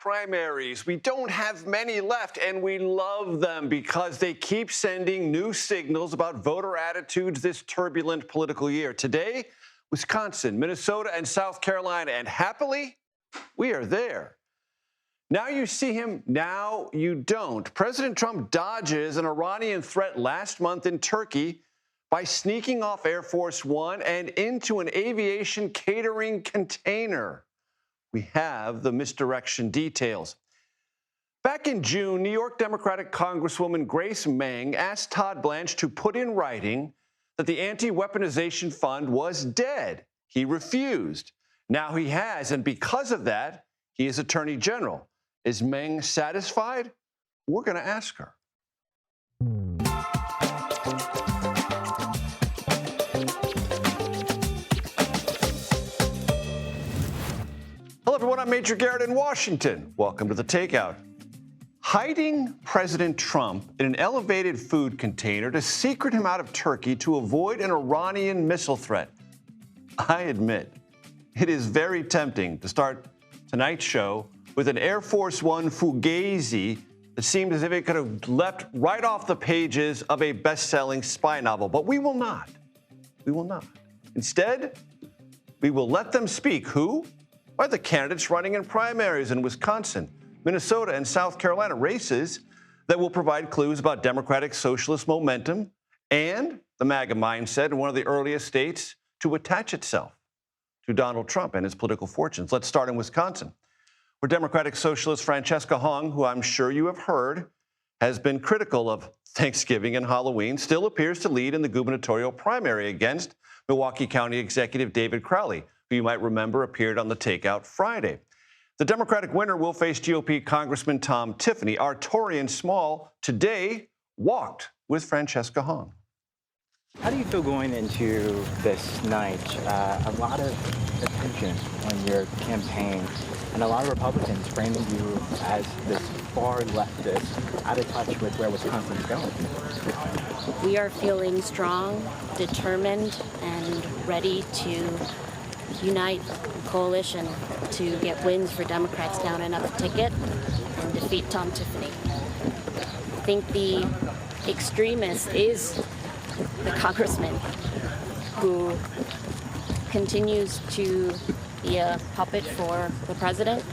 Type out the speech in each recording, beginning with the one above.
Primaries. We don't have many left, and we love them because they keep sending new signals about voter attitudes this turbulent political year. Today, Wisconsin, Minnesota, and South Carolina, and happily, we are there. Now you see him, now you don't. President Trump dodges an Iranian threat last month in Turkey by sneaking off Air Force One and into an aviation catering container. We have the misdirection details. Back in June, New York Democratic Congresswoman Grace Meng asked Todd Blanche to put in writing that the anti-weaponization fund was dead. He refused. Now he has, and because of that, he is Attorney General. Is Meng satisfied? We're going to ask her. Hello, everyone. I'm Major Garrett in Washington. Welcome to the Takeout. Hiding President Trump in an elevated food container to secret him out of Turkey to avoid an Iranian missile threat. I admit, it is very tempting to start tonight's show with an Air Force One fugazi that seemed as if it could have leapt right off the pages of a best-selling spy novel. But we will not. We will not. Instead, we will let them speak. Who? Are the candidates running in primaries in Wisconsin, Minnesota, and South Carolina, races that will provide clues about Democratic socialist momentum and the MAGA mindset in one of the earliest states to attach itself to Donald Trump and his political fortunes. Let's start in Wisconsin, where Democratic socialist Francesca Hong, who I'm sure you have heard, has been critical of Thanksgiving and Halloween, still appears to lead in the gubernatorial primary against Milwaukee County Executive David Crowley, who you might remember appeared on the Takeout Friday. The Democratic winner will face GOP Congressman Tom Tiffany. Our Torian Small today walked with Francesca Hong. How do you feel going into this night? A lot of attention on your campaign, and a lot of Republicans framing you as this far leftist, out of touch with where Wisconsin's going. We are feeling strong, determined, and ready to unite a coalition to get wins for Democrats down another ticket and defeat Tom Tiffany. I think the extremist is the congressman who continues to be a puppet for the president.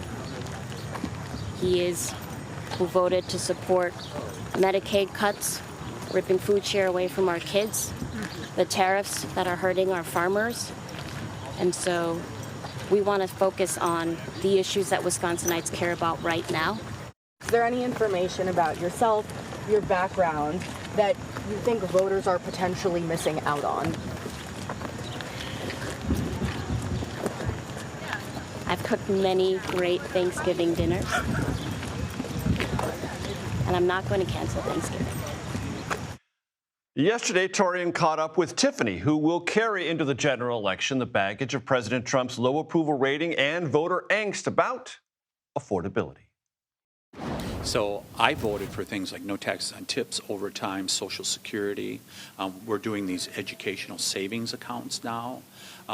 He is who voted to support Medicaid cuts, ripping food share away from our kids, the tariffs that are hurting our farmers. And so we want to focus on the issues that Wisconsinites care about right now. Is there any information about yourself, your background, that you think voters are potentially missing out on? I've cooked many great Thanksgiving dinners, and I'm not going to cancel Thanksgiving. Yesterday, Torian caught up with Tiffany, who will carry into the general election the baggage of President Trump's low approval rating and voter angst about affordability. So I voted for things like no taxes on tips, overtime, Social Security. We're doing these educational savings accounts now.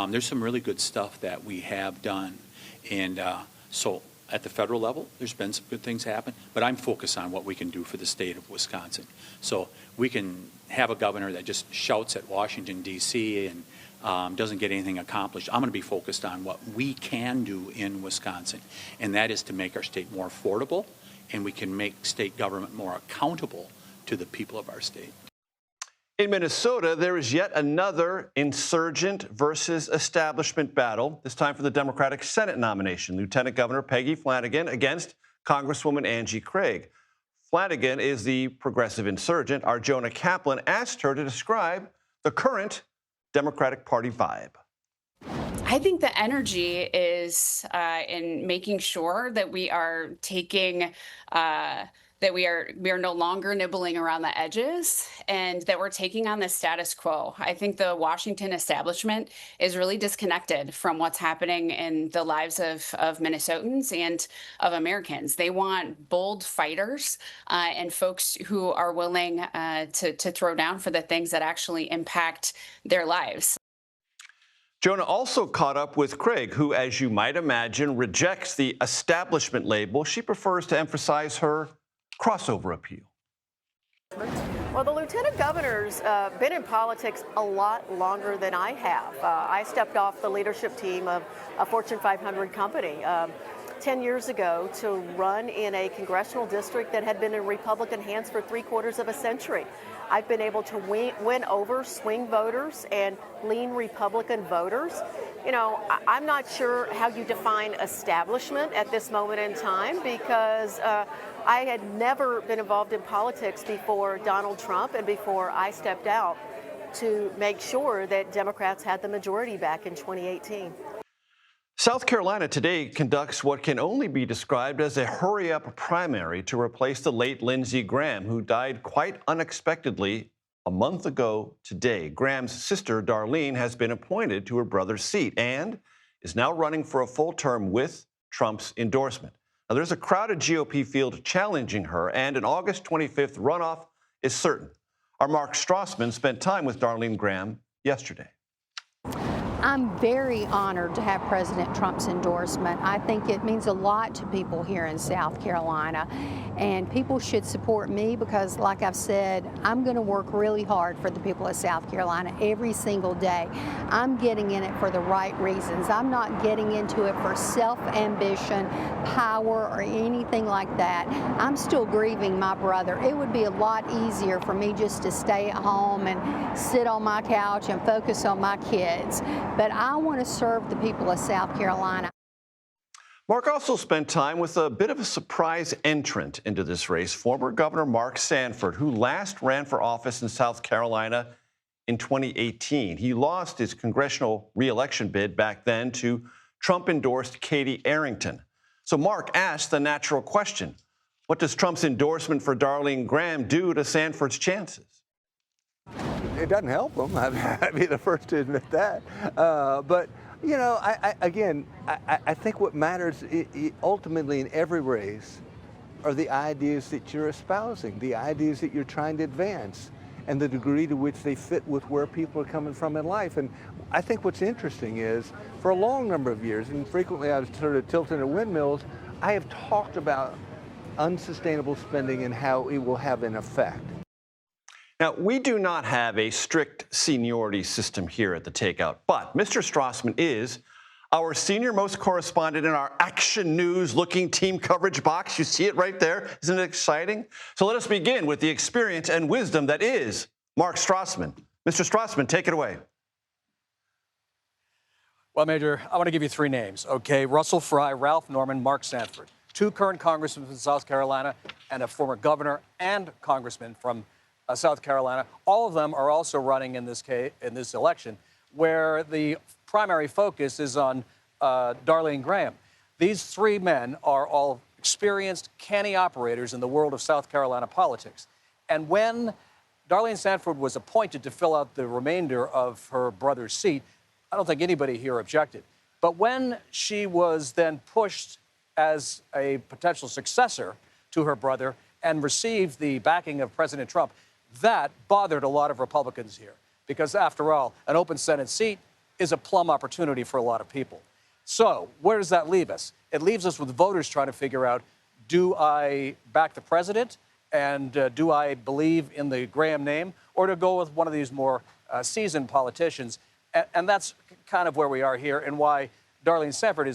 There's some really good stuff that we have done. And so at the federal level, there's been some good things happen, but I'm focused on what we can do for the state of Wisconsin. So we can have a governor that just shouts at Washington, D.C. and doesn't get anything accomplished. I'm going to be focused on what we can do in Wisconsin, and that is to make our state more affordable, and we can make state government more accountable to the people of our state. In Minnesota, there is yet another insurgent versus establishment battle, this time for the Democratic Senate nomination. Lieutenant Governor Peggy Flanagan against Congresswoman Angie Craig. Flanagan is the progressive insurgent. Our Jonah Kaplan asked her to describe the current Democratic Party vibe. I think the energy is in making sure that we are taking that we are no longer nibbling around the edges, and that we're taking on the status quo. I think the Washington establishment is really disconnected from what's happening in the lives of Minnesotans and of Americans. They want bold fighters and folks who are willing to throw down for the things that actually impact their lives. Jonah also caught up with Craig, who, as you might imagine, rejects the establishment label. She prefers to emphasize her crossover appeal. Well, the lieutenant governor's been in politics a lot longer than I have. I stepped off the leadership team of a Fortune 500 company 10 years ago to run in a congressional district that had been in Republican hands for 3/4 of a century. I've been able to win over swing voters and lean Republican voters. You know, I'm not sure how you define establishment at this moment in time because I had never been involved in politics before Donald Trump and before I stepped out to make sure that Democrats had the majority back in 2018. South Carolina today conducts what can only be described as a hurry-up primary to replace the late Lindsey Graham, who died quite unexpectedly a month ago today. Graham's sister, Darlene, has been appointed to her brother's seat and is now running for a full term with Trump's endorsement. Now, there's a crowded GOP field challenging her, and an August 25th runoff is certain. Our Mark Strassman spent time with Darlene Graham yesterday. I'm very honored to have President Trump's endorsement. I think it means a lot to people here in South Carolina, and people should support me because, like I've said, I'm going to work really hard for the people of South Carolina every single day. I'm getting in it for the right reasons. I'm not getting into it for self-ambition, power, or anything like that. I'm still grieving my brother. It would be a lot easier for me just to stay at home and sit on my couch and focus on my kids. But I want to serve the people of South Carolina. Mark also spent time with a bit of a surprise entrant into this race, former Governor Mark Sanford, who last ran for office in South Carolina in 2018. He lost his congressional reelection bid back then to Trump-endorsed Katie Arrington. So Mark asked the natural question, what does Trump's endorsement for Darlene Graham do to Sanford's chances? It doesn't help them. I'd be the first to admit that. But, you know, I think what matters ultimately in every race are the ideas that you're espousing, the ideas that you're trying to advance, and the degree to which they fit with where people are coming from in life. And I think what's interesting is, for a long number of years, and frequently I was sort of tilting at windmills, I have talked about unsustainable spending and how it will have an effect. Now, we do not have a strict seniority system here at the Takeout, but Mr. Strassman is our senior-most correspondent in our Action News-looking team coverage box. You see it right there. Isn't it exciting? So let us begin with the experience and wisdom that is Mark Strassman. Mr. Strassman, take it away. Well, Major, I want to give you three names, okay? Russell Fry, Ralph Norman, Mark Sanford. Two current congressmen from South Carolina and a former governor and congressman from South Carolina. All of them are also running in this election, where the primary focus is on Darlene Graham. These three men are all experienced, canny operators in the world of South Carolina politics. And when Darlene Sanford was appointed to fill out the remainder of her brother's seat, I don't think anybody here objected. But when she was then pushed as a potential successor to her brother and received the backing of President Trump, that bothered a lot of Republicans here, because after all, an open Senate seat is a plum opportunity for a lot of people. So where does that leave us? It leaves us with voters trying to figure out, do I back the president and do I believe in the Graham name, or to go with one of these more seasoned politicians? And that's kind of where we are here, and why Darlene Sanford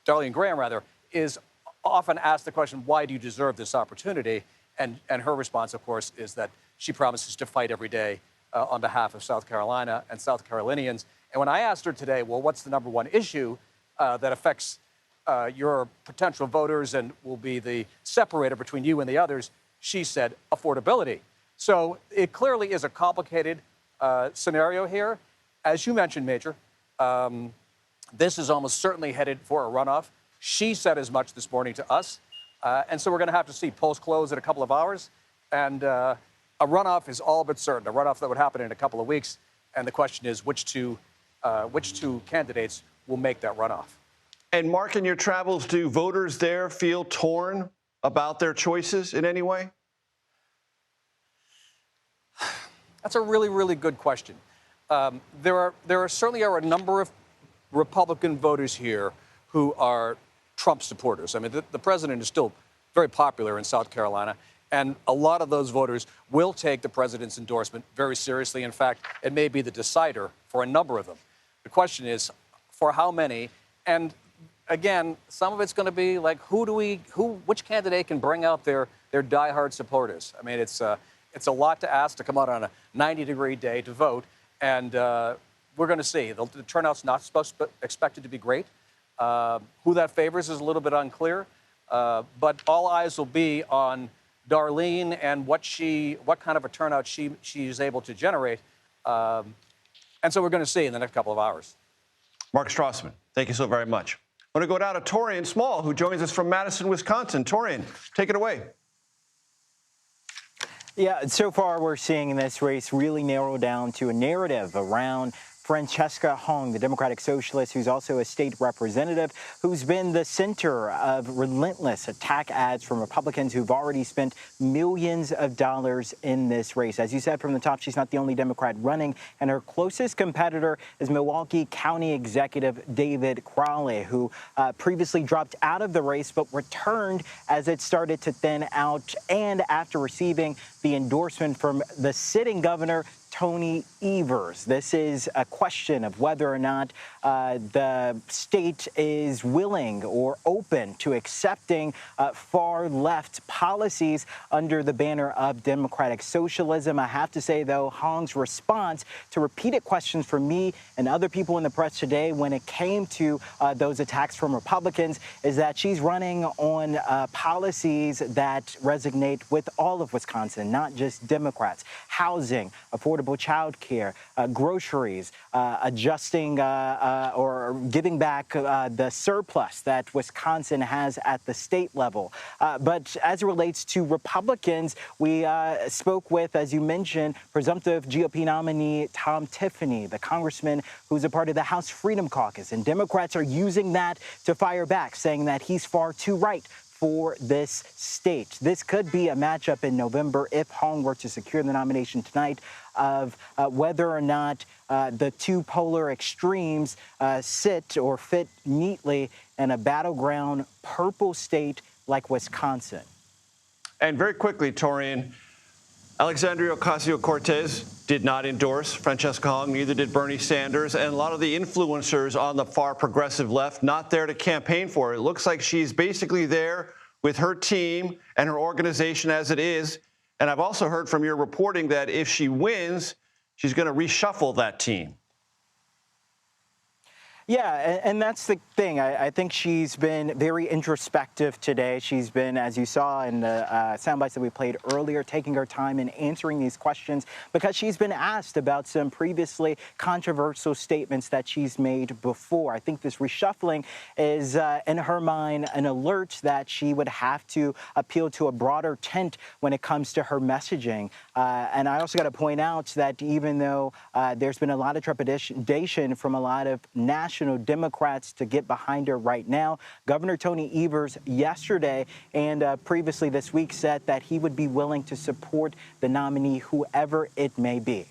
Darlene Graham rather, is often asked the question, why do you deserve this opportunity? And her response, of course, is that she promises to fight every day on behalf of South Carolina and South Carolinians. And when I asked her today, well, what's the number one issue that affects your potential voters and will be the separator between you and the others, she said affordability. So it clearly is a complicated scenario here. As you mentioned, Major, this is almost certainly headed for a runoff. She said as much this morning to us. And so we're going to have to see. Polls close in a couple of hours. And a runoff is all but certain, a runoff that would happen in a couple of weeks. And the question is, which two candidates will make that runoff? And Mark, in your travels, do voters there feel torn about their choices in any way? That's a really, really good question. there certainly are a number of Republican voters here who are Trump supporters. I mean, the president is still very popular in South Carolina, and a lot of those voters will take the president's endorsement very seriously. In fact, it may be the decider for a number of them. The question is, for how many? And again, some of it's going to be like, which candidate can bring out their diehard supporters? I mean, it's a lot to ask to come out on a 90-degree day to vote, and we're going to see. The turnout's not expected to be great. Who that favors is a little bit unclear, but all eyes will be on Darlene and what kind of a turnout she's able to generate, and so we're going to see in the next couple of hours. Mark Strassman, thank you so very much. I'm going to go down to Torian Small, who joins us from Madison, Wisconsin. Torian, take it away. Yeah, so far we're seeing this race really narrow down to a narrative around Francesca Hong, the Democratic Socialist, who's also a state representative, who's been the center of relentless attack ads from Republicans who've already spent millions of dollars in this race. As you said from the top, she's not the only Democrat running, and her closest competitor is Milwaukee County Executive David Crowley, who previously dropped out of the race but returned as it started to thin out, and after receiving the endorsement from the sitting governor, Tony Evers. This is a question of whether or not the state is willing or open to accepting far-left policies under the banner of democratic socialism. I have to say, though, Hong's response to repeated questions from me and other people in the press today when it came to those attacks from Republicans is that she's running on policies that resonate with all of Wisconsin, not just Democrats. Housing, affordable child care, groceries, adjusting or giving back the surplus that Wisconsin has at the state level. But as it relates to Republicans, we spoke with, as you mentioned, presumptive GOP nominee Tom Tiffany, the congressman who's a part of the House Freedom Caucus. And Democrats are using that to fire back, saying that he's far too right for this state. This could be a matchup in November if Hong were to secure the nomination tonight of whether or not the two polar extremes sit or fit neatly in a battleground purple state like Wisconsin. And very quickly, Torian, Alexandria Ocasio-Cortez did not endorse Francesca Hong, neither did Bernie Sanders, and a lot of the influencers on the far progressive left not there to campaign for her. It looks like she's basically there with her team and her organization as it is. And I've also heard from your reporting that if she wins, she's going to reshuffle that team. Yeah, and that's the thing. I think she's been very introspective today. She's been, as you saw in the sound bites that we played earlier, taking her time in answering these questions because she's been asked about some previously controversial statements that she's made before. I think this reshuffling is, in her mind, an alert that she would have to appeal to a broader tent when it comes to her messaging. And I also got to point out that even though there's been a lot of trepidation from a lot of national Democrats to get behind her right now, Governor Tony Evers yesterday and previously this week said that he would be willing to support the nominee, whoever it may be.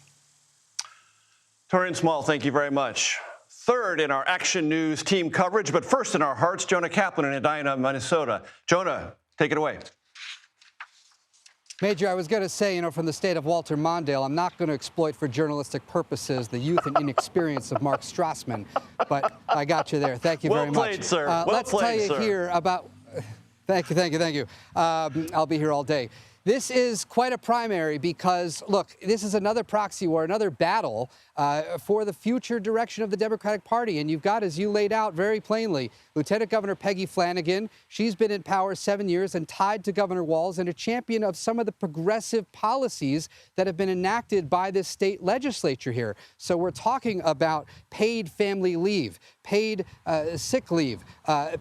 Torian Small, thank you very much. Third in our Action News team coverage, but first in our hearts, Jonah Kaplan in Edina, Minnesota. Jonah, take it away. Major, I was going to say, from the state of Walter Mondale, I'm not going to exploit for journalistic purposes the youth and inexperience of Mark Strassman, but I got you there. Thank you very much. Well played, sir. Let's tell you here about... Thank you. I'll be here all day. This is quite a primary because, look, this is another proxy war, another battle for the future direction of the Democratic Party. And you've got, as you laid out very plainly, Lieutenant Governor Peggy Flanagan. She's been in power 7 years and tied to Governor Walz and a champion of some of the progressive policies that have been enacted by this state legislature here. So we're talking about paid family leave, paid sick leave,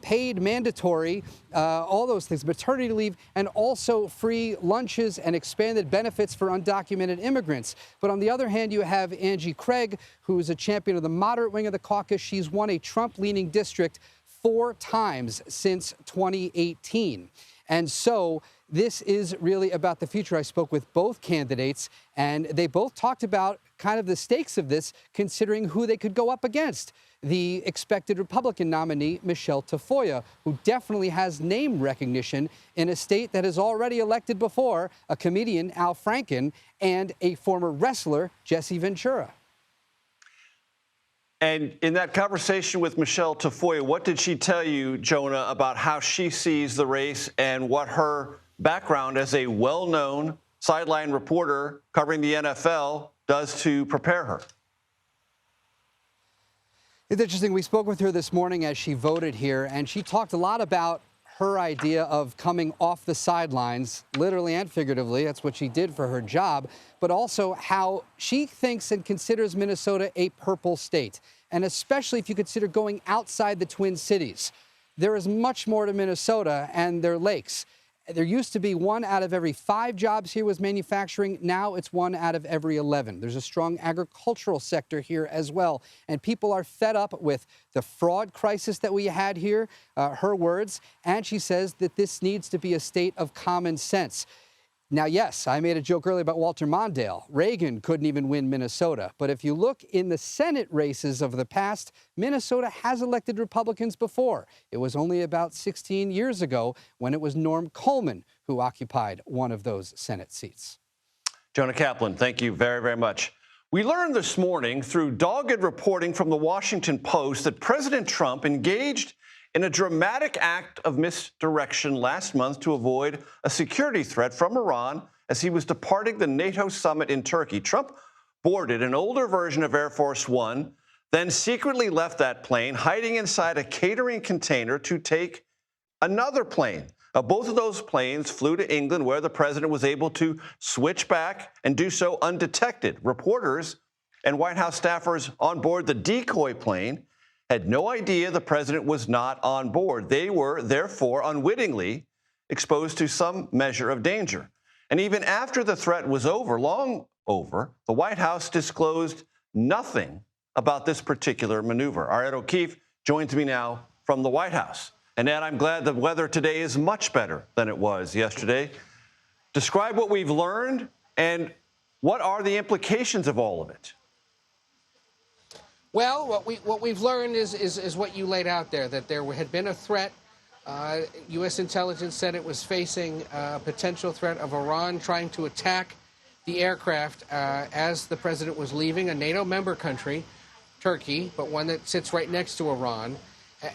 paid mandatory, all those things, maternity leave, and also free lunches and expanded benefits for undocumented immigrants. But on the other hand, you have Angie Craig, who is a champion of the moderate wing of the caucus. She's won a Trump-leaning district 4 times since 2018. And so this is really about the future. I spoke with both candidates, and they both talked about kind of the stakes of this, considering who they could go up against. The expected Republican nominee, Michelle Tafoya, who definitely has name recognition in a state that has already elected before a comedian, Al Franken, and a former wrestler, Jesse Ventura. And in that conversation with Michelle Tafoya, what did she tell you, Jonah, about how she sees the race and what her background as a well-known sideline reporter covering the NFL does to prepare her? It's interesting. We spoke with her this morning as she voted here, and she talked a lot about her idea of coming off the sidelines, literally and figuratively. That's what she did for her job, but also how she thinks and considers Minnesota a purple state, and especially if you consider going outside the Twin Cities. There is much more to Minnesota and their lakes. There used to be 1 out of every 5 jobs here was manufacturing. Now it's 1 out of every 11. There's a strong agricultural sector here as well. And people are fed up with the fraud crisis that we had here, her words. And she says that this needs to be a state of common sense. Now, yes, I made a joke earlier about Walter Mondale. Reagan couldn't even win Minnesota. But if you look in the Senate races of the past, Minnesota has elected Republicans before. It was only about 16 years ago when it was Norm Coleman who occupied one of those Senate seats. Jonah Kaplan, thank you very, very much. We learned this morning through dogged reporting from the Washington Post that President Trump engaged in a dramatic act of misdirection last month to avoid a security threat from Iran as he was departing the NATO summit in Turkey. Trump boarded an older version of Air Force One, then secretly left that plane, hiding inside a catering container to take another plane. Both of those planes flew to England, where the president was able to switch back and do so undetected. Reporters and White House staffers on board the decoy plane had no idea the president was not on board. They were, therefore, unwittingly exposed to some measure of danger. And even after the threat was over, long over, the White House disclosed nothing about this particular maneuver. Our Ed O'Keefe joins me now from the White House. And Ed, I'm glad the weather today is much better than it was yesterday. Describe what we've learned and what are the implications of all of it? Well, what we've learned is what you laid out there, that there had been a threat. U.S. intelligence said it was facing a potential threat of Iran trying to attack the aircraft as the president was leaving a NATO member country, Turkey, but one that sits right next to Iran.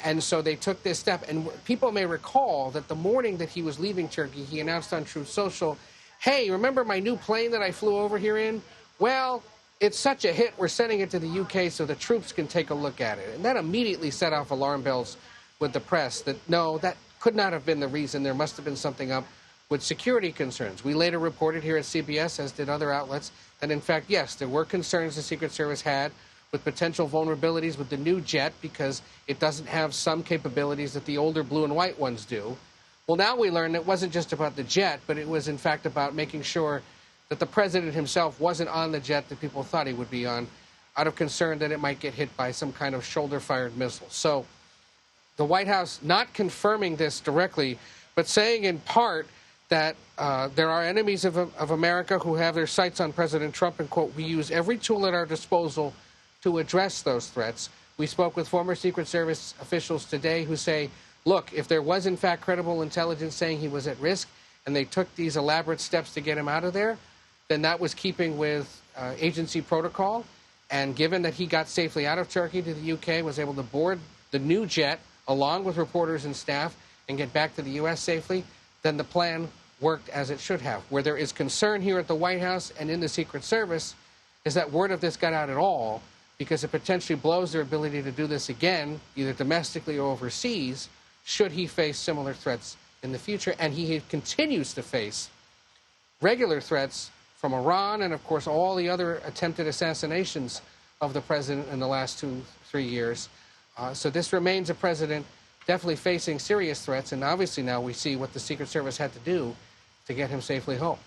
And so they took this step. And people may recall that the morning that he was leaving Turkey, he announced on Truth Social, hey, remember my new plane that I flew over here in? Well, it's such a hit, we're sending it to the UK so the troops can take a look at it. And that immediately set off alarm bells with the press that, no, that could not have been the reason. There must have been something up with security concerns. We later reported here at CBS, as did other outlets, that in fact, yes, there were concerns the Secret Service had with potential vulnerabilities with the new jet because it doesn't have some capabilities that the older blue and white ones do. Well, now we learn it wasn't just about the jet, but it was in fact about making sure that the president himself wasn't on the jet that people thought he would be on, out of concern that it might get hit by some kind of shoulder-fired missile. So the White House not confirming this directly, but saying in part that there are enemies of America who have their sights on President Trump, and, quote, we use every tool at our disposal to address those threats. We spoke with former Secret Service officials today who say, look, if there was in fact credible intelligence saying he was at risk and they took these elaborate steps to get him out of there, then that was keeping with agency protocol. And given that he got safely out of Turkey to the UK, was able to board the new jet along with reporters and staff and get back to the U.S. safely, then the plan worked as it should have. Where there is concern here at the White House and in the Secret Service is that word of this got out at all, because it potentially blows their ability to do this again, either domestically or overseas, should he face similar threats in the future. And he continues to face regular threats from Iran and, of course, all the other attempted assassinations of the president in the last 2-3 years. So this remains a president definitely facing serious threats, and obviously now we see what the Secret Service had to do to get him safely home.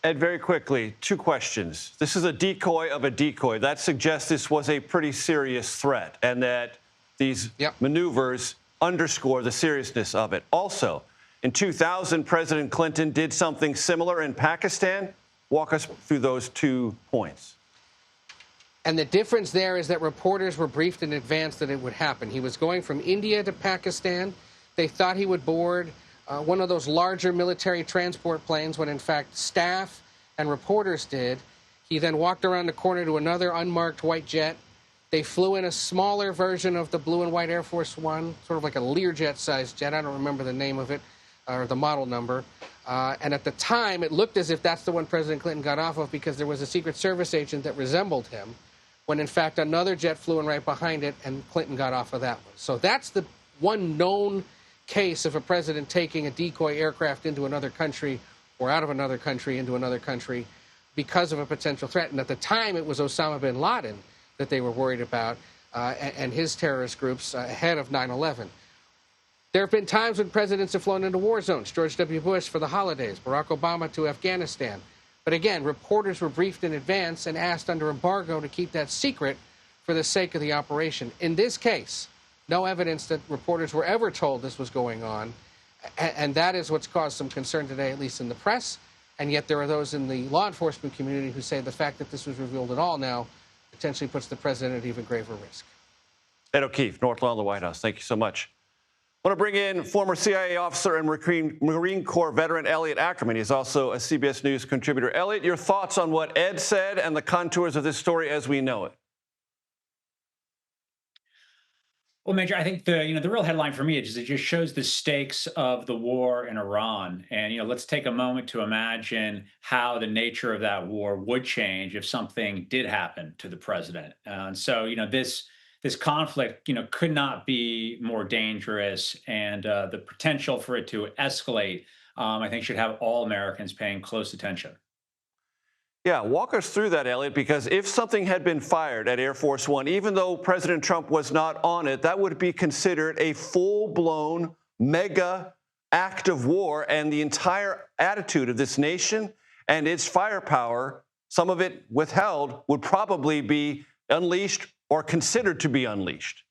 Ed, very quickly, 2 questions. This is a decoy of a decoy. That suggests this was a pretty serious threat and that these maneuvers underscore the seriousness of it. Also, In 2000, President Clinton did something similar in Pakistan. Walk us through those 2 points. And the difference there is that reporters were briefed in advance that it would happen. He was going from India to Pakistan. They thought he would board one of those larger military transport planes when, in fact, staff and reporters did. He then walked around the corner to another unmarked white jet. They flew in a smaller version of the blue and white Air Force One, sort of like a Learjet-sized jet. I don't remember the name of it or the model number. And at the time, it looked as if that's the one President Clinton got off of because there was a Secret Service agent that resembled him, when in fact another jet flew in right behind it and Clinton got off of that one. So that's the one known case of a president taking a decoy aircraft into another country or out of another country into another country because of a potential threat. And at the time, it was Osama bin Laden that they were worried about and his terrorist groups ahead of 9/11. There have been times when presidents have flown into war zones. George W. Bush for the holidays, Barack Obama to Afghanistan. But again, reporters were briefed in advance and asked under embargo to keep that secret for the sake of the operation. In this case, no evidence that reporters were ever told this was going on. And that is what's caused some concern today, at least in the press. And yet there are those in the law enforcement community who say the fact that this was revealed at all now potentially puts the president at even graver risk. Ed O'Keefe, North Lawn of the White House. Thank you so much. I want to bring in former CIA officer and Marine Corps veteran Elliot Ackerman. He's also a CBS News contributor. Elliot, your thoughts on what Ed said and the contours of this story as we know it? Well, Major, I think the real headline for me is it just shows the stakes of the war in Iran. And let's take a moment to imagine how the nature of that war would change if something did happen to the president. And so this conflict could not be more dangerous, and the potential for it to escalate, I think, should have all Americans paying close attention. Yeah, walk us through that, Elliot, because if something had been fired at Air Force One, even though President Trump was not on it, that would be considered a full-blown mega act of war, and the entire attitude of this nation and its firepower, some of it withheld, would probably be unleashed or considered to be unleashed.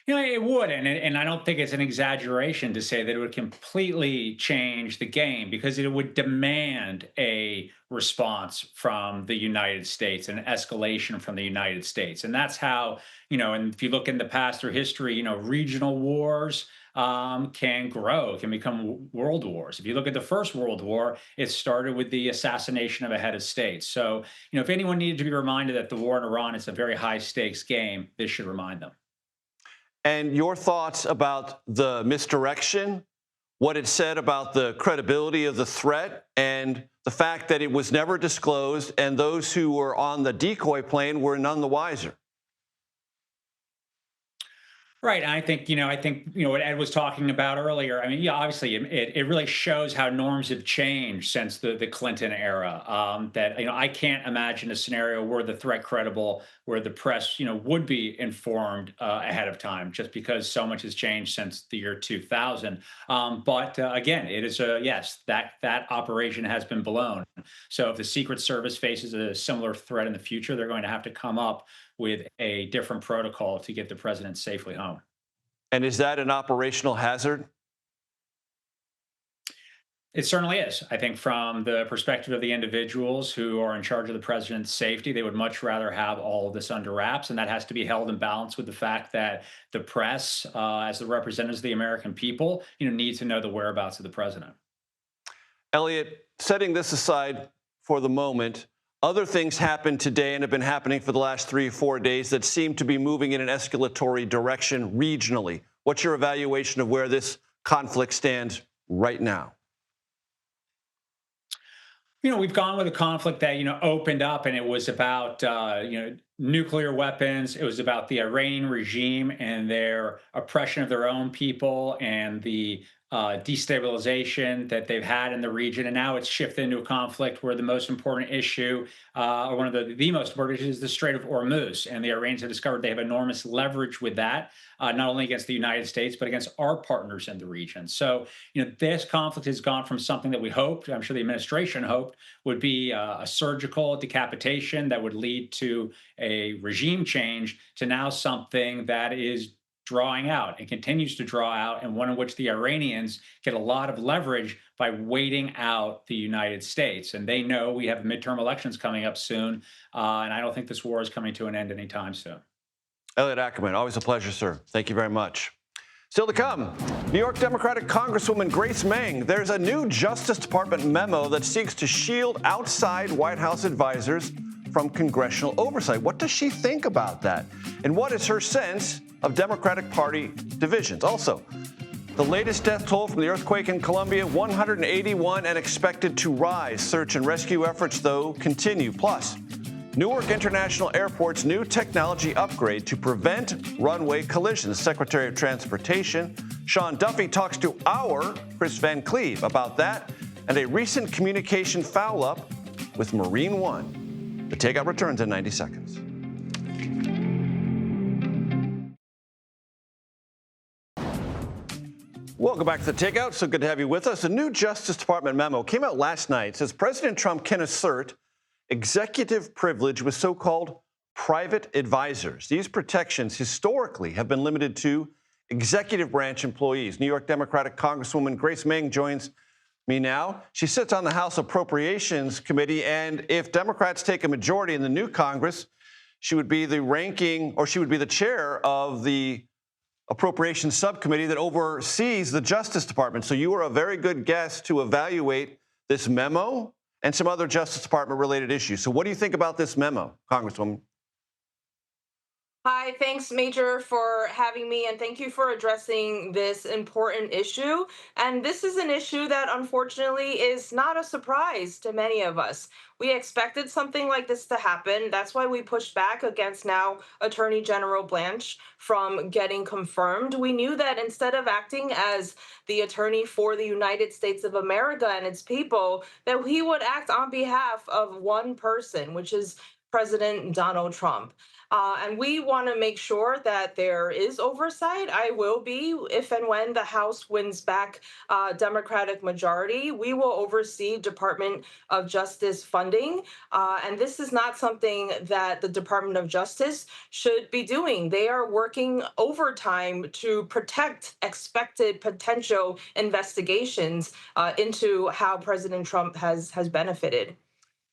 It would, and I don't think it's an exaggeration to say that it would completely change the game, because it would demand a response from the United States, an escalation from the United States. And that's how, and if you look in the past or history, regional wars can grow, can become world wars. If you look at the First World War, it started with the assassination of a head of state. So, if anyone needed to be reminded that the war in Iran is a very high stakes game, this should remind them. And your thoughts about the misdirection, what it said about the credibility of the threat, and the fact that it was never disclosed, and those who were on the decoy plane were none the wiser. Right. And I think what Ed was talking about earlier, obviously it really shows how norms have changed since the Clinton era. That, I can't imagine a scenario where the threat credible, where the press, would be informed ahead of time, just because so much has changed since the year 2000. But again, it is yes, that operation has been blown. So if the Secret Service faces a similar threat in the future, they're going to have to come up with a different protocol to get the president safely home. And is that an operational hazard? It certainly is. I think from the perspective of the individuals who are in charge of the president's safety, they would much rather have all of this under wraps. And that has to be held in balance with the fact that the press, as the representatives of the American people, need to know the whereabouts of the president. Elliot, setting this aside for the moment, other things happened today and have been happening for the last 3 or 4 days that seem to be moving in an escalatory direction regionally. What's your evaluation of where this conflict stands right now? We've gone with a conflict that, opened up, and it was about, nuclear weapons. It was about the Iranian regime and their oppression of their own people and the destabilization that they've had in the region. And now it's shifted into a conflict where the most important issue, or one of the most important issues, is the Strait of Hormuz. And the Iranians have discovered they have enormous leverage with that, not only against the United States, but against our partners in the region. So, this conflict has gone from something that we hoped, I'm sure the administration hoped, would be a surgical decapitation that would lead to a regime change, to now something that is drawing out and continues to draw out, and one in which the Iranians get a lot of leverage by waiting out the United States. And they know we have midterm elections coming up soon, and I don't think this war is coming to an end anytime soon. Elliot Ackerman, always a pleasure, sir. Thank you very much. Still to come, New York Democratic Congresswoman Grace Meng. There's a new Justice Department memo that seeks to shield outside White House advisors from congressional oversight. What does she think about that? And what is her sense of Democratic Party divisions? Also, the latest death toll from the earthquake in Colombia, 181, and expected to rise. Search and rescue efforts, though, continue. Plus, Newark International Airport's new technology upgrade to prevent runway collisions. Secretary of Transportation Sean Duffy talks to our Chris Van Cleve about that and a recent communication foul-up with Marine One. The Takeout returns in 90 seconds. Welcome back to the Takeout. So good to have you with us. A new Justice Department memo came out last night. It says President Trump can assert executive privilege with so-called private advisors. These protections historically have been limited to executive branch employees. New York Democratic Congresswoman Grace Meng joins me now. She sits on the House Appropriations Committee, and if Democrats take a majority in the new Congress, she would be the chair of the Appropriations Subcommittee that oversees the Justice Department. So you are a very good guest to evaluate this memo and some other Justice Department related issues. So what do you think about this memo, Congresswoman? Hi, thanks, Major, for having me, and thank you for addressing this important issue. And this is an issue that unfortunately is not a surprise to many of us. We expected something like this to happen. That's why we pushed back against now Attorney General Blanche from getting confirmed. We knew that instead of acting as the attorney for the United States of America and its people, that he would act on behalf of one person, which is President Donald Trump. And we want to make sure that there is oversight. I will be, if and when the House wins back Democratic majority, we will oversee Department of Justice funding. And this is not something that the Department of Justice should be doing. They are working overtime to protect expected potential investigations into how President Trump has benefited.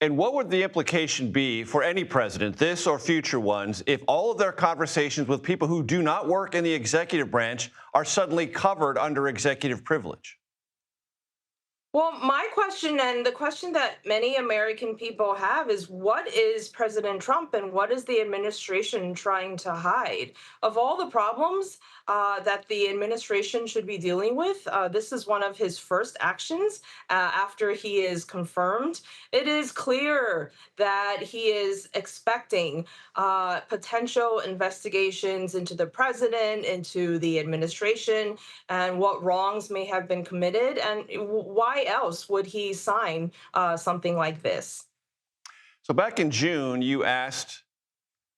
And what would the implication be for any president, this or future ones, if all of their conversations with people who do not work in the executive branch are suddenly covered under executive privilege? Well, my question and the question that many American people have is what is President Trump and what is the administration trying to hide? Of all the problems that the administration should be dealing with, this is one of his first actions after he is confirmed. It is clear that he is expecting potential investigations into the president, into the administration, and what wrongs may have been committed, and why else would he sign something like this? So back in June, you asked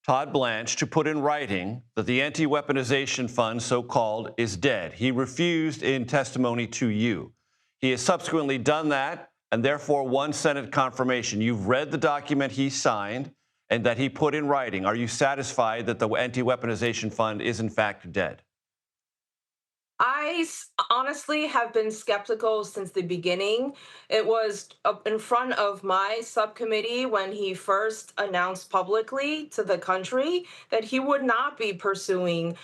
Todd Blanche to put in writing that the anti-weaponization fund, so-called, is dead. He refused in testimony to you. He has subsequently done that and therefore won Senate confirmation. You've read the document he signed and that he put in writing. Are you satisfied that the anti-weaponization fund is in fact dead? I honestly have been skeptical since the beginning. It was in front of my subcommittee when he first announced publicly to the country that he would not be pursuing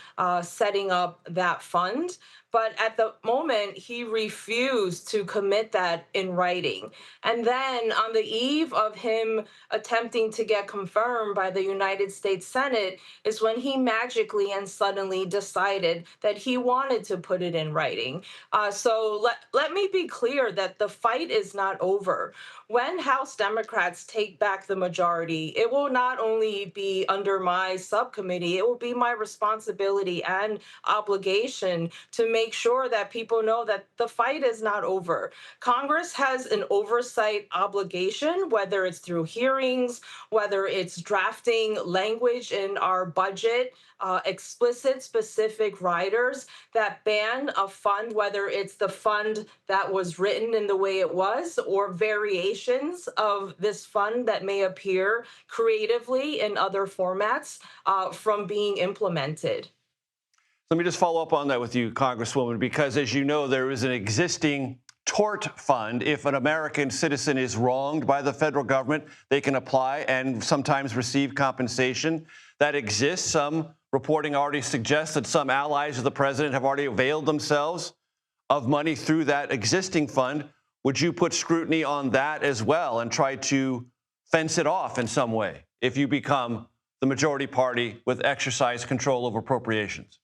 setting up that fund. But at the moment, he refused to commit that in writing. And then on the eve of him attempting to get confirmed by the United States Senate is when he magically and suddenly decided that he wanted to put it in writing. So let me be clear that the fight is not over. When House Democrats take back the majority, it will not only be under my subcommittee, it will be my responsibility and obligation to make sure that people know that the fight is not over. Congress has an oversight obligation, whether it's through hearings, whether it's drafting language in our budget, explicit, specific riders that ban a fund, whether it's the fund that was written in the way it was or variations of this fund that may appear creatively in other formats from being implemented. Let me just follow up on that with you, Congresswoman, because as you know, there is an existing tort fund. If an American citizen is wronged by the federal government, they can apply and sometimes receive compensation. That exists. Some reporting already suggests that some allies of the president have already availed themselves of money through that existing fund. Would you put scrutiny on that as well and try to fence it off in some way if you become the majority party with exercise control over appropriations?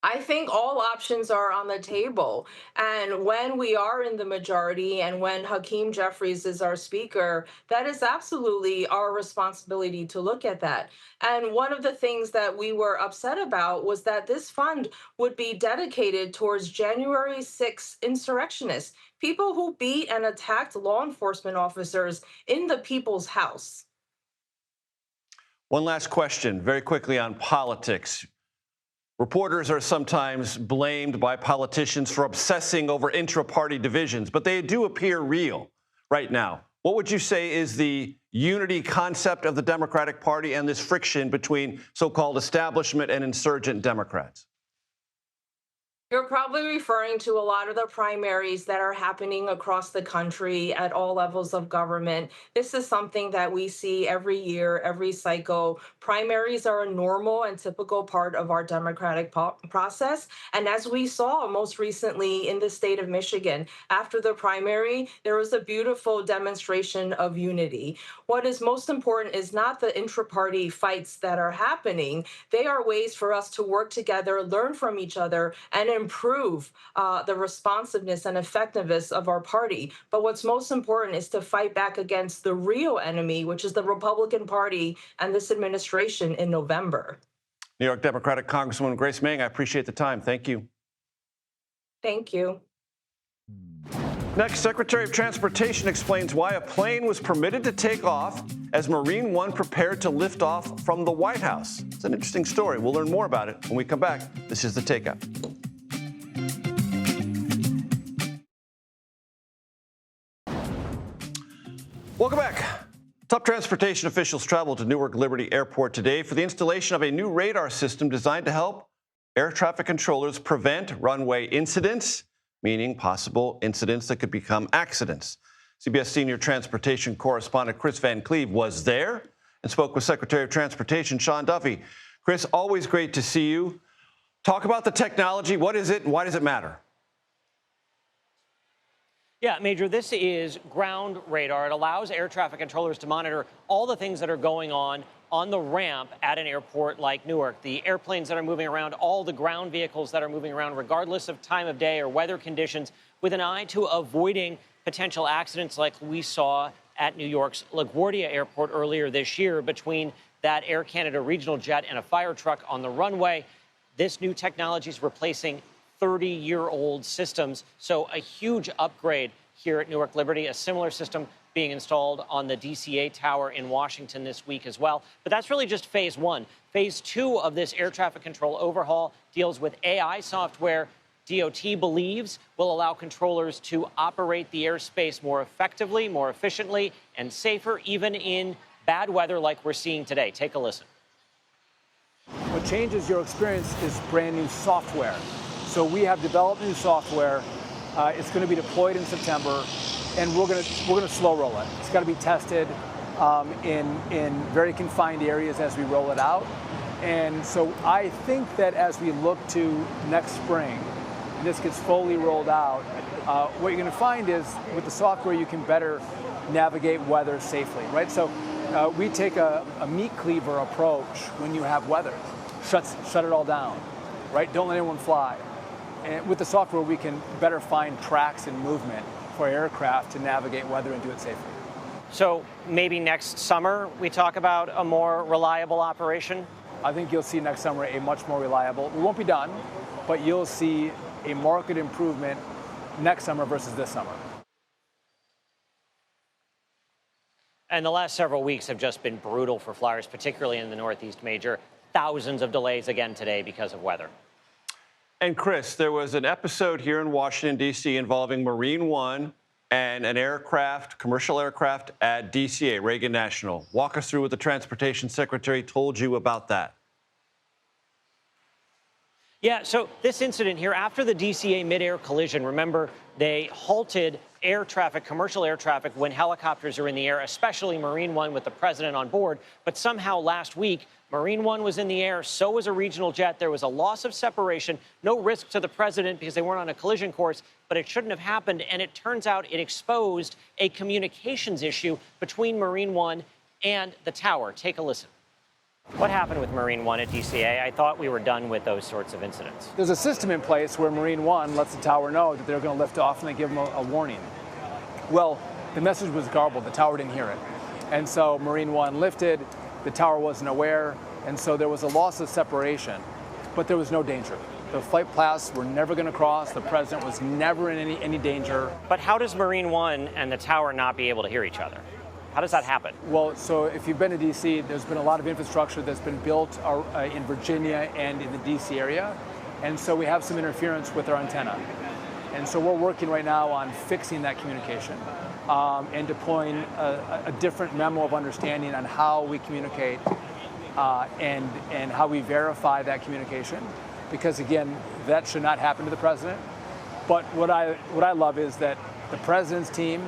I think all options are on the table. And when we are in the majority and when Hakeem Jeffries is our speaker, that is absolutely our responsibility to look at that. And one of the things that we were upset about was that this fund would be dedicated towards January 6th insurrectionists, people who beat and attacked law enforcement officers in the people's house. One last question, very quickly on politics. Reporters are sometimes blamed by politicians for obsessing over intra-party divisions, but they do appear real right now. What would you say is the unity concept of the Democratic Party and this friction between so-called establishment and insurgent Democrats? You're probably referring to a lot of the primaries that are happening across the country at all levels of government. This is something that we see every year, every cycle. Primaries are a normal and typical part of our democratic process. And as we saw most recently in the state of Michigan, after the primary, there was a beautiful demonstration of unity. What is most important is not the intra-party fights that are happening. They are ways for us to work together, learn from each other, and improve the responsiveness and effectiveness of our party. But what's most important is to fight back against the real enemy, which is the Republican Party and this administration in November. New York Democratic Congresswoman Grace Meng, I appreciate the time. Thank you. Thank you. Next, Secretary of Transportation explains why a plane was permitted to take off as Marine One prepared to lift off from the White House. It's an interesting story. We'll learn more about it when we come back. This is The Takeout. Welcome back. Top transportation officials traveled to Newark Liberty Airport today for the installation of a new radar system designed to help air traffic controllers prevent runway incidents, meaning possible incidents that could become accidents. CBS senior transportation correspondent Chris Van Cleve was there and spoke with Secretary of Transportation Sean Duffy. Chris, always great to see you. Talk about the technology. What is it and why does it matter? Yeah, Major, this is ground radar. It allows air traffic controllers to monitor all the things that are going on the ramp at an airport like Newark. The airplanes that are moving around, all the ground vehicles that are moving around, regardless of time of day or weather conditions, with an eye to avoiding potential accidents like we saw at New York's LaGuardia Airport earlier this year between that Air Canada regional jet and a fire truck on the runway. This new technology is replacing 30-year-old systems, so a huge upgrade here at Newark Liberty, a similar system being installed on the DCA tower in Washington this week as well. But that's really just phase one. Phase two of this air traffic control overhaul deals with AI software DOT believes will allow controllers to operate the airspace more effectively, more efficiently, and safer, even in bad weather like we're seeing today. Take a listen. What changes your experience is brand new software. So we have developed new software. It's going to be deployed in September, and we're going to slow roll it. It's got to be tested in very confined areas as we roll it out. And so I think that as we look to next spring, and this gets fully rolled out, what you're going to find is with the software you can better navigate weather safely, right? So we take a meat cleaver approach when you have weather. Shut it all down, right? Don't let anyone fly. And with the software, we can better find tracks and movement for aircraft to navigate weather and do it safely. So maybe next summer we talk about a more reliable operation? I think you'll see next summer a much more reliable. We won't be done, but you'll see a marked improvement next summer versus this summer. And the last several weeks have just been brutal for flyers, particularly in the Northeast, Major. Thousands of delays again today because of weather. And Chris, there was an episode here in Washington, D.C. involving Marine One and an aircraft, commercial aircraft at DCA, Reagan National. Walk us through what the Transportation Secretary told you about that. Yeah, so this incident here, after the DCA mid-air collision, remember, they halted air traffic, commercial air traffic, when helicopters are in the air, especially Marine One with the president on board. But somehow last week, Marine One was in the air, so was a regional jet. There was a loss of separation, no risk to the president because they weren't on a collision course, but it shouldn't have happened. And it turns out it exposed a communications issue between Marine One and the tower. Take a listen. What happened with Marine One at DCA? I thought we were done with those sorts of incidents. There's a system in place where Marine One lets the tower know that they're going to lift off and they give them a warning. Well, the message was garbled. The tower didn't hear it. And so Marine One lifted, the tower wasn't aware, and so there was a loss of separation, but there was no danger. The flight paths were never going to cross. The president was never in any danger. But how does Marine One and the tower not be able to hear each other? How does that happen? Well, so if you've been to D.C., there's been a lot of infrastructure that's been built in Virginia and in the D.C. area. And so we have some interference with our antenna. And so we're working right now on fixing that communication and deploying a different memo of understanding on how we communicate and how we verify that communication. Because again, that should not happen to the president. But what I love is that the president's team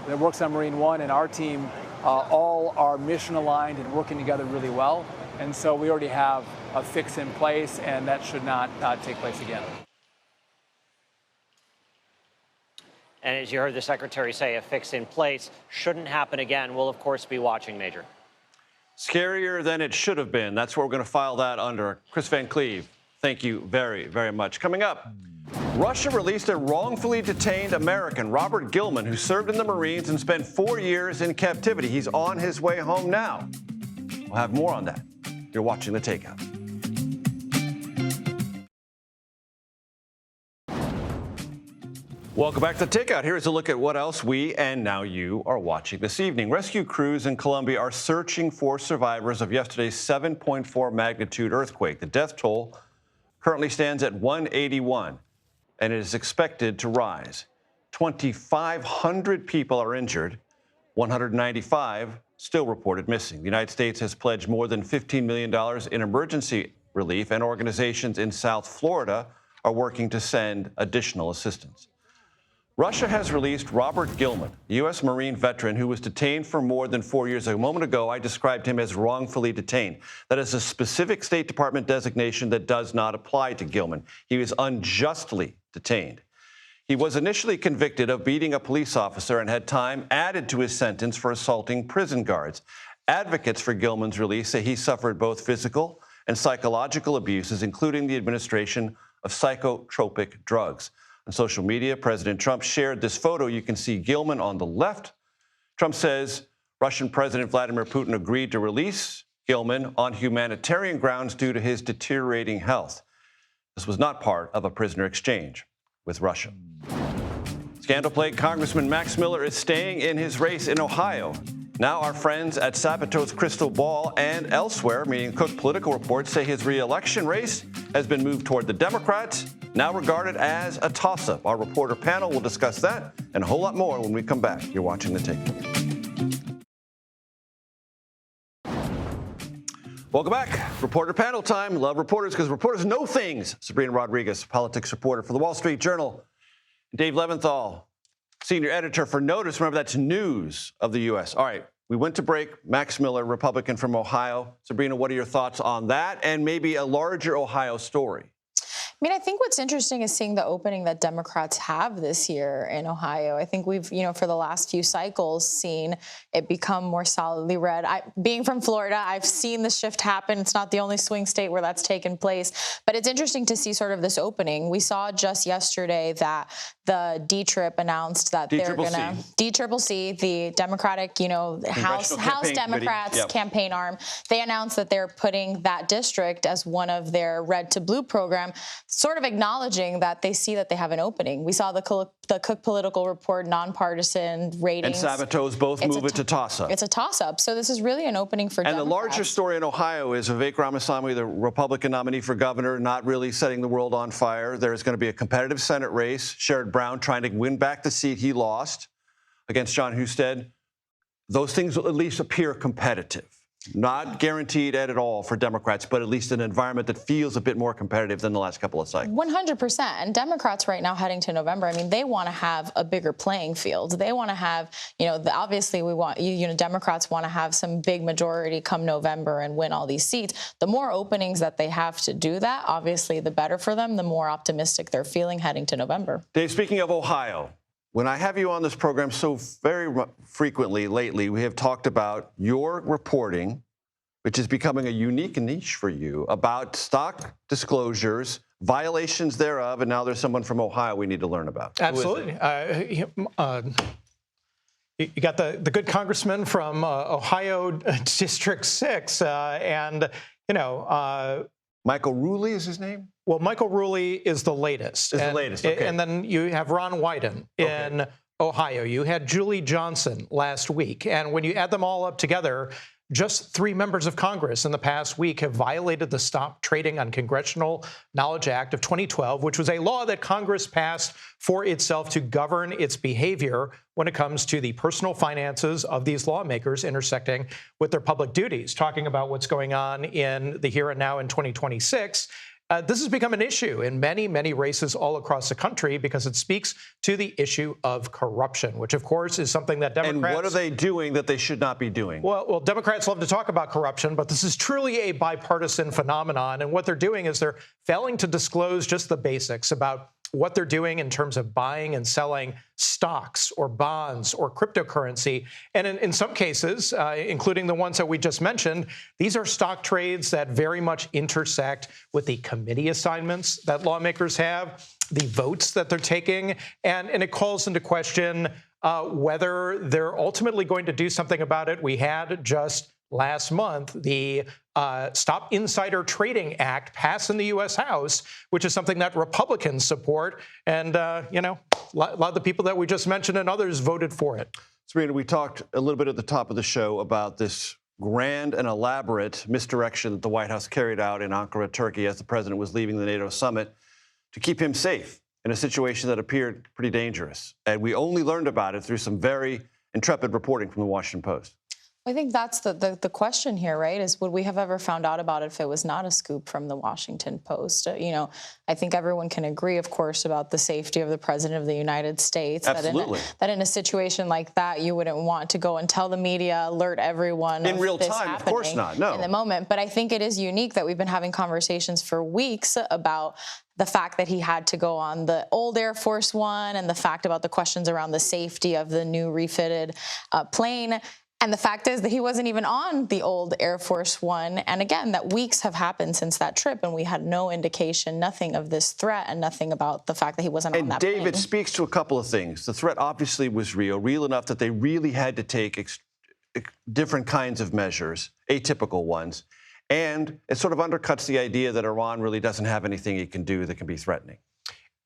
that works on Marine One and our team all are mission aligned and working together really well. And so we already have a fix in place, and that should not take place again. And as you heard the secretary say, a fix in place shouldn't happen again. We'll, of course, be watching, Major. Scarier than it should have been. That's where we're going to file that under. Chris Van Cleve, thank you very, very much. Coming up, Russia released a wrongfully detained American, Robert Gilman, who served in the Marines and spent 4 years in captivity. He's on his way home now. We'll have more on that. You're watching The Takeout. Welcome back to The Takeout. Here is a look at what else we and now you are watching this evening. Rescue crews in Colombia are searching for survivors of yesterday's 7.4 magnitude earthquake. The death toll currently stands at 181, and it is expected to rise. 2,500 people are injured, 195 still reported missing. The United States has pledged more than $15 million in emergency relief, and organizations in South Florida are working to send additional assistance. Russia has released Robert Gilman, a U.S. Marine veteran who was detained for more than 4 years. A moment ago, I described him as wrongfully detained. That is a specific State Department designation that does not apply to Gilman. He was unjustly detained. He was initially convicted of beating a police officer and had time added to his sentence for assaulting prison guards. Advocates for Gilman's release say he suffered both physical and psychological abuses, including the administration of psychotropic drugs. On social media, President Trump shared this photo. You can see Gilman on the left. Trump says Russian President Vladimir Putin agreed to release Gilman on humanitarian grounds due to his deteriorating health. This was not part of a prisoner exchange with Russia. Scandal-plagued Congressman Max Miller is staying in his race in Ohio. Now our friends at Sabato's Crystal Ball and elsewhere, meaning Cook Political Reports, say his re-election race has been moved toward the Democrats, now regarded as a toss-up. Our reporter panel will discuss that and a whole lot more when we come back. You're watching The Takeout. Welcome back. Reporter panel time. Love reporters because reporters know things. Sabrina Rodriguez, politics reporter for the Wall Street Journal. Dave Leventhal, senior editor for Notice. Remember, that's news of the U.S. All right, we went to break. Max Miller, Republican from Ohio. Sabrina, what are your thoughts on that and maybe a larger Ohio story? I mean, I think what's interesting is seeing the opening that Democrats have this year in Ohio. I think we've, for the last few cycles, seen it become more solidly red. Being from Florida, I've seen the shift happen. It's not the only swing state where that's taken place. But it's interesting to see sort of this opening. We saw just yesterday that the D-Trip announced that they're going to DCCC, the Democratic, House Democrats campaign arm. They announced that they're putting that district as one of their red to blue program, sort of acknowledging that they see that they have an opening. We saw the Cook Political Report nonpartisan ratings. And Sabato's both move it to toss-up. It's a toss-up. So this is really an opening for Democrats. And the larger story in Ohio is Vivek Ramaswamy, the Republican nominee for governor, not really setting the world on fire. There is going to be a competitive Senate race. Sherrod Brown trying to win back the seat he lost against John Husted. Those things will at least appear competitive. Not guaranteed at all for Democrats, but at least an environment that feels a bit more competitive than the last couple of cycles. 100%. And Democrats right now heading to November, I mean, they want to have a bigger playing field. They want to have, obviously we want, Democrats want to have some big majority come November and win all these seats. The more openings that they have to do that, obviously the better for them, the more optimistic they're feeling heading to November. Dave, speaking of Ohio, when I have you on this program so very frequently lately, we have talked about your reporting, which is becoming a unique niche for you, about stock disclosures, violations thereof, and now there's someone from Ohio we need to learn about. Absolutely. You got the good congressman from Ohio District 6, Michael Ruley is his name? Well, Michael Ruley is the latest. Is the latest, okay. And then you have Ron Wyden in Ohio. You had Julie Johnson last week. And when you add them all up together, just 3 members of Congress in the past week have violated the Stop Trading on Congressional Knowledge Act of 2012, which was a law that Congress passed for itself to govern its behavior when it comes to the personal finances of these lawmakers intersecting with their public duties. Talking about what's going on in the here and now in 2026, this has become an issue in many, many races all across the country because it speaks to the issue of corruption, which, of course, is something that Democrats... And what are they doing that they should not be doing? Well, Democrats love to talk about corruption, but this is truly a bipartisan phenomenon. And what they're doing is they're failing to disclose just the basics about what they're doing in terms of buying and selling stocks or bonds or cryptocurrency. And in some cases, including the ones that we just mentioned, these are stock trades that very much intersect with the committee assignments that lawmakers have, the votes that they're taking, and it calls into question whether they're ultimately going to do something about it. We had just last month the Stop Insider Trading Act passed in the U.S. House, which is something that Republicans support. And, a lot of the people that we just mentioned and others voted for it. Serena, we talked a little bit at the top of the show about this grand and elaborate misdirection that the White House carried out in Ankara, Turkey, as the president was leaving the NATO summit to keep him safe in a situation that appeared pretty dangerous. And we only learned about it through some very intrepid reporting from the Washington Post. I think that's the question here, right, is would we have ever found out about it if it was not a scoop from the Washington Post? I think everyone can agree, of course, about the safety of the President of the United States. Absolutely. That in a situation like that, you wouldn't want to go and tell the media, alert everyone in of real this time, happening of course not, no. in the moment. But I think it is unique that we've been having conversations for weeks about the fact that he had to go on the old Air Force One and the fact about the questions around the safety of the new refitted plane. And the fact is that he wasn't even on the old Air Force One. And again, that weeks have happened since that trip, and we had no indication, nothing of this threat and nothing about the fact that he wasn't on that plane. And David speaks to a couple of things. The threat obviously was real enough that they really had to take different kinds of measures, atypical ones. And it sort of undercuts the idea that Iran really doesn't have anything it can do that can be threatening.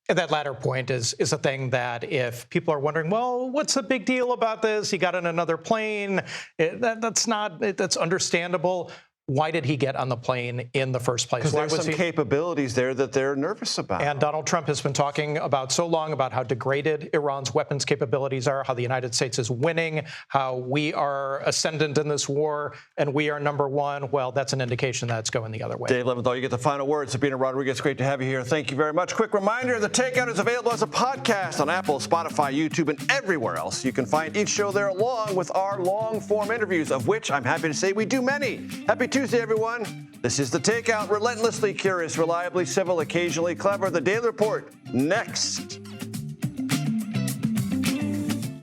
And that latter point is a thing that if people are wondering, well, what's the big deal about this? He got on another plane. That's understandable. Why did he get on the plane in the first place? Because there's some capabilities there that they're nervous about. And Donald Trump has been talking about so long about how degraded Iran's weapons capabilities are, how the United States is winning, how we are ascendant in this war, and we are number one. Well, that's an indication that it's going the other way. Dave Leventhal, you get the final word. Sabina Rodriguez, great to have you here. Thank you very much. Quick reminder, The Takeout is available as a podcast on Apple, Spotify, YouTube, and everywhere else. You can find each show there along with our long-form interviews, of which I'm happy to say we do many. Happy Tuesday, everyone. This is The Takeout, relentlessly curious, reliably civil, occasionally clever. The Daily Report, next.